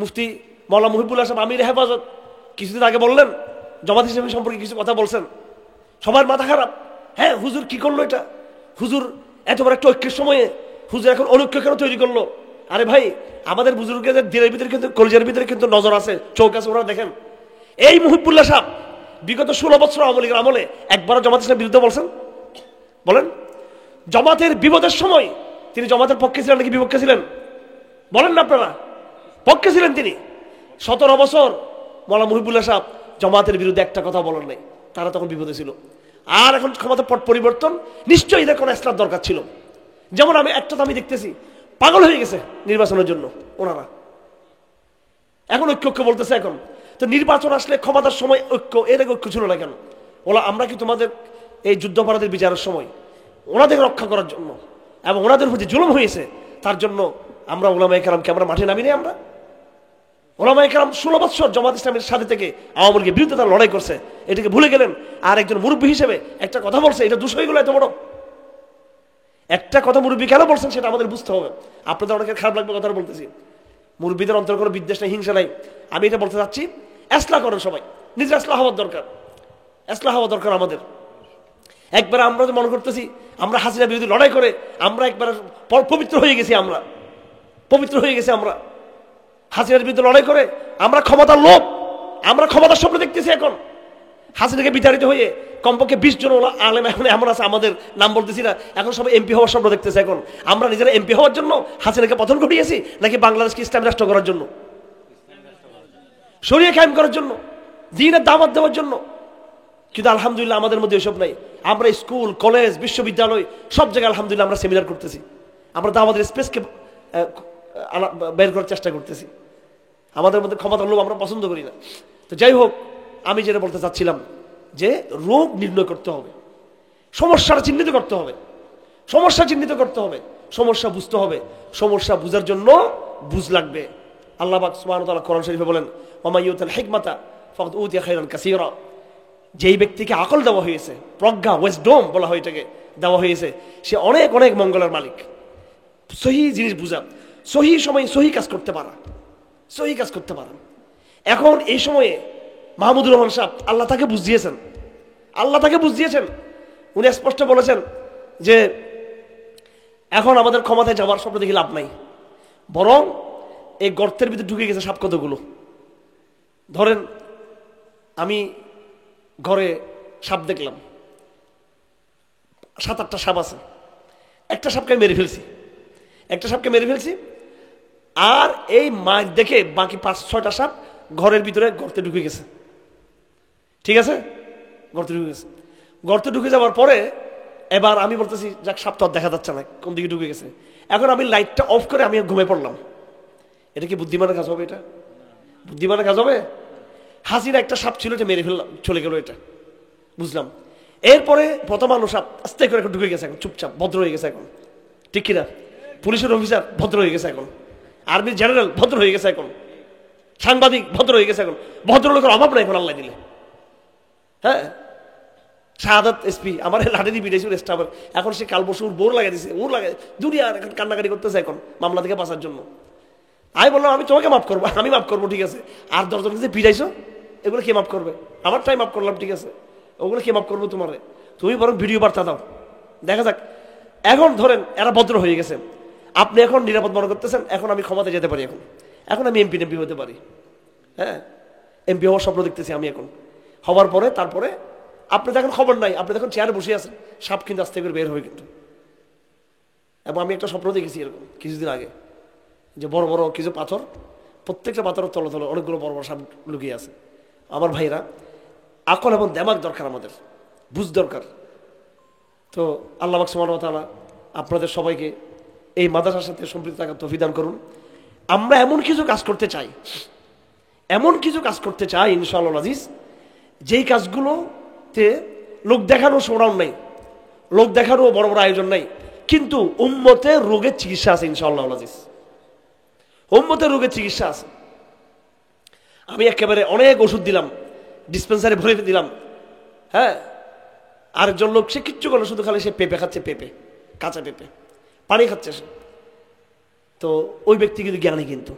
মুফতি মাওলানা মুহিবুল্লাহ সাহেব আমির হেফাজত কিছুদিন আগে বললেন, জামাত ইসলামী সম্পর্কে কিছু কথা বলছেন, সবার মাথা খারাপ। হ্যাঁ, হুজুর কি করলো এটা? হুজুর এত বড় একটা ঐক্যের সময়ে হুজুর এখন অনৈক্য কেন তৈরি করলো? আরে ভাই, আমাদের বুজুর্গদের দিনের ভিতরে কিন্তু, কলিজার ভিতরে কিন্তু নজর আছে, চোখ আছে, ওরা দেখেন। এই মুহিবুল্লাহ সাহেব বিগত 16 বছর আওয়ামী লীগের আমলে একবারও জামাত ইসলামের বিরুদ্ধে বলছেন? বলেন। জামাতের বিপদের সময় তিনি জামাতের পক্ষে ছিলেন নাকি বিপক্ষে ছিলেন? বলেন না আপনারা। পক্ষে ছিলেন তিনি। 17 বছর মাওলানা মুহিবুল্লাহ সাহেব জামাতের বিরুদ্ধে একটা কথা বলেন নাই, তারা তখন বিপদে ছিল। আর এখন ক্ষমতার পট পরিবর্তন, নিশ্চয়ই এদের কোনো ইসলাম দরকার ছিল। যেমন আমি দেখতেছি পাগল হয়ে গেছে নির্বাচনের জন্য ওনারা, এখন ঐক্য বলতেছে। এখন তো নির্বাচন আসলে ক্ষমতার সময় ঐক্য, এর আগে ঐক্য ছিল না কেন? ওলা আমরা কি তোমাদের এই যুদ্ধাপরাধের বিচারের সময় ওনাদের রক্ষা করার জন্য এবং ওনাদের প্রতি জুলুম হয়েছে তার জন্য আমরা ওলামায়ে কেরামকে আমরা মাঠে নামি নেই? আমরা ওলামায়ে কেরাম 16 বছর জামাত ইসলামের সাথে থেকে আওয়ামী লীগের বিরুদ্ধে তারা লড়াই করছে, এটাকে ভুলে গেলেন? আর একজন মুরব্বী হিসেবে একটা কথা বলছে, এটা দোষ হয়ে গেল এত বড় একটা কথা। মুরব্বী কেন বলছেন সেটা আমাদের বুঝতে হবে। আপনাদের অনেকের খারাপ লাগবে কথাটা বলতেছি, মুরব্বীদের অন্তর কোনো বিদ্বেষ নেই, হিংসা নাই। আমি এটা বলতে চাচ্ছি, ইসলাহ করেন সবাই, নিজের ইসলাহ হওয়ার দরকার, ইসলাহ হওয়া দরকার আমাদের। একবার আমরা যে মনে করতেছি আমরা হাসিনা বিরোধী লড়াই করে আমরা একবার পবিত্র হয়ে গেছি, আমরা হাসিনার বিরুদ্ধে লড়াই করে আমরা ক্ষমতার লোভ, আমরা ক্ষমতার স্বপ্ন দেখতেছি। এখন হাসিনাকে বিতাড়িত হয়ে কমপক্ষে 20 জন আলেম এখন এমন আছে, আমাদের নাম বলতেছি না, এখন সবাই এমপি হওয়ার স্বপ্ন দেখতেছে। এখন আমরা নিজেরা এমপি হওয়ার জন্য হাসিনাকে পতন ঘটিয়েছি নাকি বাংলাদেশকে ইসলামী রাষ্ট্র করার জন্য, শরিয়া কায়েম করার জন্য, দ্বীনের দাওয়াত দেওয়ার জন্য? কিন্তু আলহামদুলিল্লাহ আমাদের মধ্যে এসব নাই। আমরা স্কুল, কলেজ, বিশ্ববিদ্যালয় সব জায়গায় আলহামদুলিল্লাহ আমরা সেমিনার করতেছি, আমরা দাওয়াতের স্পেসকে বের করার চেষ্টা করতেছি। আমাদের মধ্যে ক্ষমতার লোভ আমরা পছন্দ করি না। তো যাই হোক, আমি যেটা বলতে চাচ্ছিলাম যে রোগ নির্ণয় করতে হবে, সমস্যাটা চিহ্নিত করতে হবে, সমস্যা বুঝতে হবে। সমস্যা বুঝার জন্য বুঝ লাগবে। আল্লাহ পাক সুবহানাহু ওয়া তাআলা কোরআন শরীফে বলেন, ওয়া মান ইউতিল হিকমাতা ফাকাদ উতিয়া খায়রান কাসীরা। যেই ব্যক্তিকে আকল দেওয়া হয়েছে, প্রজ্ঞা, ওয়েসডম বলা হয় এটাকে, দেওয়া হয়েছে, সে অনেক অনেক মঙ্গলের মালিক। সহি জিনিস বুঝা, সহি সময় সহি কাজ করতে পারা। এখন এই সময়ে মাহমুদুর রহমান সাহেব, আল্লাহ তাকে বুঝ দিয়েছেন। উনি স্পষ্ট বলেছেন যে এখন আমাদের ক্ষমতায় যাওয়ার স্বপ্ন দেখে লাভ নাই, বরং এই গর্তের ভিতরে ঢুকে গেছে সাপ কতগুলো। ধরেন আমি ঘরে সাপ দেখলাম, 7-8টা সাপ আছে, একটা সাপকে মেরে ফেলছি, আর এই মাছ দেখে বাকি 5-6টা সাপ ঘরের ভিতরে গর্তে ঢুকে গেছে। ঠিক আছে, গর্তে ঢুকে যাওয়ার পরে এবার আমি বলতেছি যাক, সাপ তো আর দেখা যাচ্ছে না কোন দিকে ঢুকে গেছে। এখন আমি লাইটটা অফ করে আমি ঘুমিয়ে পড়লাম। এটা কি বুদ্ধিমানের কাজ হবে? এটা বুদ্ধিমানের কাজ হবে? হাসিনা একটা সাপ ছিল, এটা মেরে ফেললাম, চলে গেল, এটা বুঝলাম। এরপরে প্রথম আলো সাপ আস্তে করে এখন ঢুকে গেছে, এখন চুপচাপ ভদ্র হয়ে গেছে এখন, ঠিক কিনা? পুলিশের অফিসার ভদ্র হয়ে গেছে এখন, আর্মির জেনারেল ভদ্র হয়ে গেছে এখন, সাংবাদিক ভদ্র হয়ে গেছে এখন। ভদ্রলোকের অভাব নাই এখন আল্লাহ দিলে। হ্যাঁ, শাহাদাত এসপি আমার লাঠি দিয়ে পিটাইছিল স্টাফ, এখন সে কাল বসে বোর লাগিয়ে দিছে, দুনিয়া এখন কান্নাকাটি করতেছে এখন মামলা থেকে বাঁচার জন্য। আমি বললাম আমি তোমাকে মাফ করবো, আমি মাফ করবো, ঠিক আছে। আর 10 জনকে যে পিটাইছো এগুলো কে মাফ করবে? আমার টাইম মাফ করলাম, ঠিক আছে, ওগুলো কে মাফ করবো তোমারে? তুমি বরং ভিডিও বার্তা দাও, দেখা যাক। এখন ধরেন এরা ভদ্র হয়ে গেছে, আপনি এখন নিরাপদ মনে করতেছেন, এখন আমি ক্ষমতায় যেতে পারি, এখন আমি এমপি হতে পারি। হ্যাঁ, এমপি হওয়ার স্বপ্ন দেখতেছি আমি এখন। হওয়ার পরে তারপরে আপনি দেখেন খবর নাই, আপনি দেখুন চেয়ারে বসে আছেন, সাপ কিন্তু আস্তে করে বের হবে কিন্তু। এবং আমি একটা স্বপ্ন দেখেছি এরকম কিছুদিন আগে, যে বড় বড় কিছু পাথর, প্রত্যেকটা পাথরের তলে তলে অনেকগুলো বড় বড় সাপ লুকিয়ে আছে। আমার ভাইরা, আকল এবং দেমাগ দরকার, আমাদের বুঝ দরকার। তো আল্লাহ পাক সুবহানাহু ওয়া তাআলা আপনাদের সবাইকে এই মাদ্রাসার সাথে সম্পৃক্ত থাকার তৌফিক দান করুন। আমরা এমন কিছু কাজ করতে চাই ইনশাআল্লাহ আজিজ, যেই কাজগুলোতে লোক দেখানো শোনাও নাই, লোক দেখানো বড় বড় আয়োজন নাই, কিন্তু উম্মতের রোগের চিকিৎসা আছে ইনশাআল্লাহ আজিজ, উম্মতের রোগের চিকিৎসা আছে। আমি একেবারে অনেক ওষুধ দিলাম, ডিসপেন্সারে ভরে দিলাম। হ্যাঁ, আরেকজন লোক সে কিচ্ছু করলো, শুধু খালি সে পেঁপে খাচ্ছে, কাঁচা পেঁপে পানি খাচ্ছে সে। তো ওই ব্যক্তি কিন্তু জ্ঞানী, কিন্তু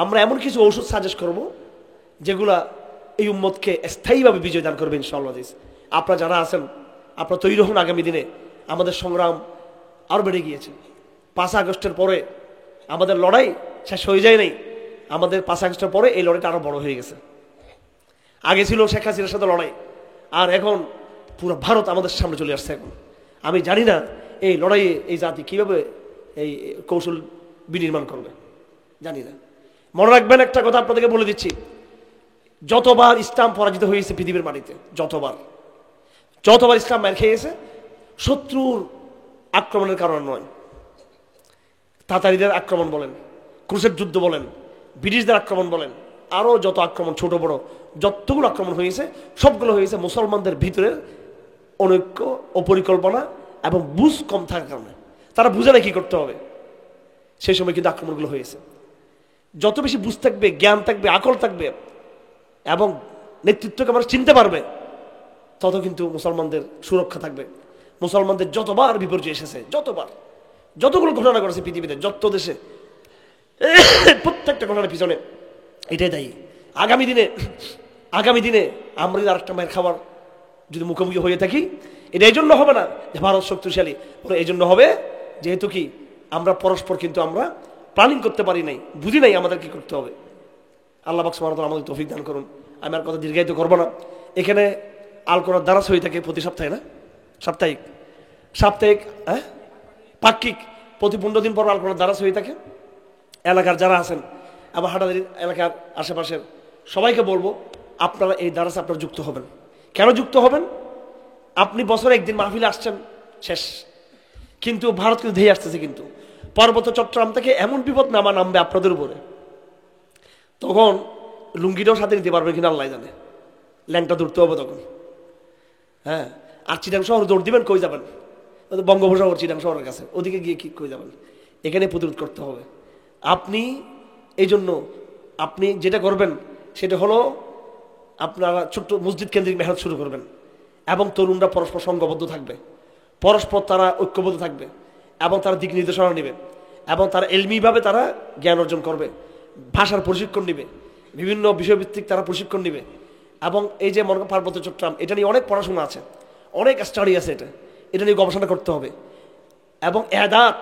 আমরা এমন কিছু ঔষধ সাজেস্ট করব যেগুলা এই উম্মতকে স্থায়ীভাবে বিজয় দান করবে ইনশাআল্লাহ। আপনারা যারা আছেন আপনারা তৈরি হন, আগামী দিনে আমাদের সংগ্রাম আরও বেড়ে গিয়েছে। 5 আগস্টের পরে আমাদের লড়াই শেষ হয়ে যায় নাই, আমাদের 5 আগস্টের পরে এই লড়াইটা আরও বড় হয়ে গেছে। আগে ছিল শেখ হাসিনার সাথে লড়াই, আর এখন পুরো ভারত আমাদের সামনে চলে আসছে। এখন আমি জানি না এই লড়াইয়ে এই জাতি কীভাবে এই কৌশল বিনির্মাণ করবে, জানি না। মনে রাখবেন একটা কথা আপনাদেরকে বলে দিচ্ছি, যতবার ইসলাম পরাজিত হয়েছে পৃথিবীর মাটিতে, যতবার ইসলাম মার খেয়েছে, শত্রুর আক্রমণের কারণে নয়। তাতারিদের আক্রমণ বলেন, ক্রুসেড যুদ্ধ বলেন, ব্রিটিশদের আক্রমণ বলেন, আরও যত আক্রমণ ছোট বড় যতগুলো আক্রমণ হয়েছে সবগুলো হয়েছে মুসলমানদের ভিতরে অনৈক্য, অপরিকল্পনা এবং বুঝ কম থাকার কারণে। তারা বুঝে না কি করতে হবে, সেই সময় কিন্তু আক্রমণগুলো হয়েছে। যত বেশি বুঝ থাকবে, জ্ঞান থাকবে, আকল থাকবে এবং নেতৃত্বকে মানুষ চিনতে পারবে, তত কিন্তু মুসলমানদের সুরক্ষা থাকবে। মুসলমানদের যতবার বিপর্যয় এসেছে, যতগুলো ঘটনা ঘটেছে পৃথিবীতে, যত দেশে, প্রত্যেকটা ঘটনার পিছনে এটাই দায়ী। আগামী দিনে আমরা যদি আরেকটা মায়ের খাবার যদি মুখোমুখি হয়ে থাকি, এটা এই জন্য হবে না যে ভারত শক্তিশালী, এই জন্য হবে যেহেতু কি আমরা পরস্পর কিন্তু আমরা প্ল্যানিং করতে পারি নাই, বুঝি নাই আমাদের কি করতে হবে। আল্লাহ পাক সুবহানাহু ওয়া তাআলা আমাদের তৌফিক দান করুন। আমি আর কথা দীর্ঘায়িত করবো না। এখানে আল কোরআন দারাস হয়ে থাকে প্রতি সপ্তাহে, না সাপ্তাহিক পাক্ষিক প্রতি 15 দিন পর আল কোরআন দারাস হয়ে থাকে। এলাকার যারা আছেন, আবার হাটাদারি এলাকার আশেপাশের সবাইকে বলবো, আপনারা এই দারাসে আপনারা যুক্ত হবেন। কেন যুক্ত হবেন? আপনি বছরে একদিন মাহফিলে আসছেন, শেষ। কিন্তু ভারত কিন্তু ধেয়ে আসতেছে, কিন্তু পার্বত্য চট্টগ্রাম থেকে এমন বিপদ নামবে আপনাদের উপরে, তখন লুঙ্গিটাও সাথে নিতে পারবেন কিনা আল্লাহ জানে। ল্যাংটা দৌড়তে হবে তখন। হ্যাঁ, আর চিটাং শহর দৌড় দিবেন, কই যাবেন? বঙ্গোপসাগর চিটাং শহরের কাছে, ওদিকে গিয়ে কি কই যাবেন? এখানে প্রতিরোধ করতে হবে। আপনি এই জন্য আপনি যেটা করবেন সেটা হলো আপনারা ছোট্ট মসজিদ কেন্দ্রিক মেহনত শুরু করবেন, এবং তরুণরা পরস্পর সংঘবদ্ধ থাকবে, পরস্পর তারা ঐক্যবদ্ধ থাকবে, এবং তারা দিক নির্দেশনা নেবে, এবং তারা এলমিভাবে তারা জ্ঞান অর্জন করবে, ভাষার প্রশিক্ষণ নেবে, বিভিন্ন বিষয়ভিত্তিক তারা প্রশিক্ষণ নেবে। এবং এই যে মনে করেন পার্বত্য চট্টগ্রাম, এটা নিয়ে অনেক পড়াশোনা আছে, অনেক স্টাডি আছে, এটা নিয়ে গবেষণা করতে হবে। এবং এদাত,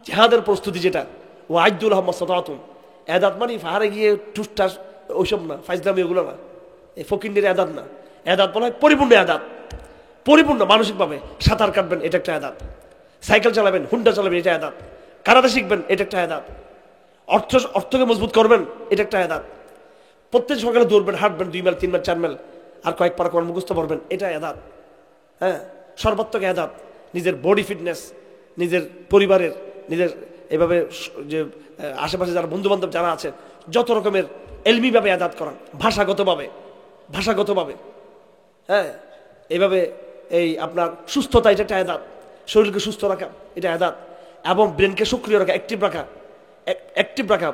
জেহাদের প্রস্তুতি, যেটা ও আইদুল আহমদ সতাতুন, এদাত মানে পাহাড়ে গিয়ে টুসটাস ওইসব না, ফাইজলামি ওগুলো না, এই ফকিন্ডির এদাত না। এদাত বলা হয় পরিপূর্ণ এদাত, পরিপূর্ণ মানসিকভাবে। সাঁতার কাটবেন, এটা একটা এদাত। সাইকেল চালাবেন, হুন্ডা চালাবেন, এটা এদাত। কারাতে শিখবেন, এটা একটা এদাত। অর্থকে মজবুত করবেন, এটা একটা এদাত। প্রত্যেক সকালে দৌড়বেন, হাঁটবেন 2 মাইল 3 মাইল 4 মাইল, আর কয়েক পারা কোরআন মুখস্থ করবেন, এটা এদাত। হ্যাঁ, সর্বাত্মক এদাত। নিজের বডি ফিটনেস, নিজের পরিবারের, নিজের এভাবে যে আশেপাশে যারা বন্ধু বান্ধব যারা আছে, যত রকমের এলমিভাবে এদাত করান, ভাষাগতভাবে। হ্যাঁ, এইভাবে এই আপনার সুস্থতা, এটা একটা এদাত। শরীরকে সুস্থ রাখা, এটা এদাত। এবং ব্রেনকে সক্রিয় রাখা, অ্যাক্টিভ রাখা,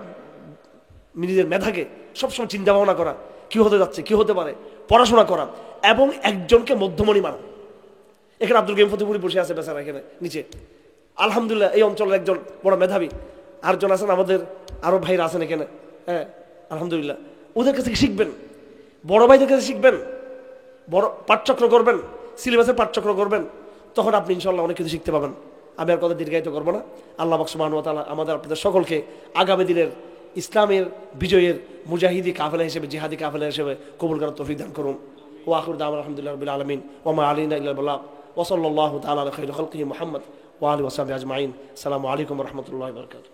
নিজের মেধাকে সবসময় চিন্তা ভাবনা করা, কি হতে যাচ্ছে, কি হতে পারে, পড়াশোনা করা, এবং একজনকে মধ্যমণি মানা। এখানে আব্দুল গেম ফতেপুরি বসে আছে বেচারা এখানে নিচে, আলহামদুলিল্লাহ এই অঞ্চলের একজন বড় মেধাবী। আরেকজন আছেন, আমাদের আরো ভাইরা আছেন এখানে। হ্যাঁ, আলহামদুলিল্লাহ, ওদের কাছে শিখবেন, বড় ভাইদের কাছে শিখবেন, বড় পাঠচক্র করবেন, সিলেবাসের পাঠচক্র করবেন, তখন আপনি ইনশাল্লাহ অনেক কিছু শিখতে পাবেন। আমি আর কথা দীর্ঘায়িত করবো না। আল্লাহ পাক সুবহানাহু ওয়া তাআলা আমাদের আপনাদের সকলকে আগামী দিনের ইসলামের বিজয়ের মুজাহিদি কাফেলা হিসেবে, জিহাদি কাফেলা হিসেবে কবুল করার তৌফিক দান করুন। ওয়া আখিরু দাওয়ানা আলহামদুলিল্লাহি রাব্বিল আলামিন ওয়া মা আলাইনা ইল্লাল বালাগ ওয়া সাল্লাল্লাহু তাআলা আলা খাইরি খালকিহি মুহাম্মদ ওয়া আলিহি ওয়া সাহবিহি আজমাইন। আসসালামু আলাইকুম ওয়া রাহমাতুল্লাহি ওয়া বারাকাতুহু।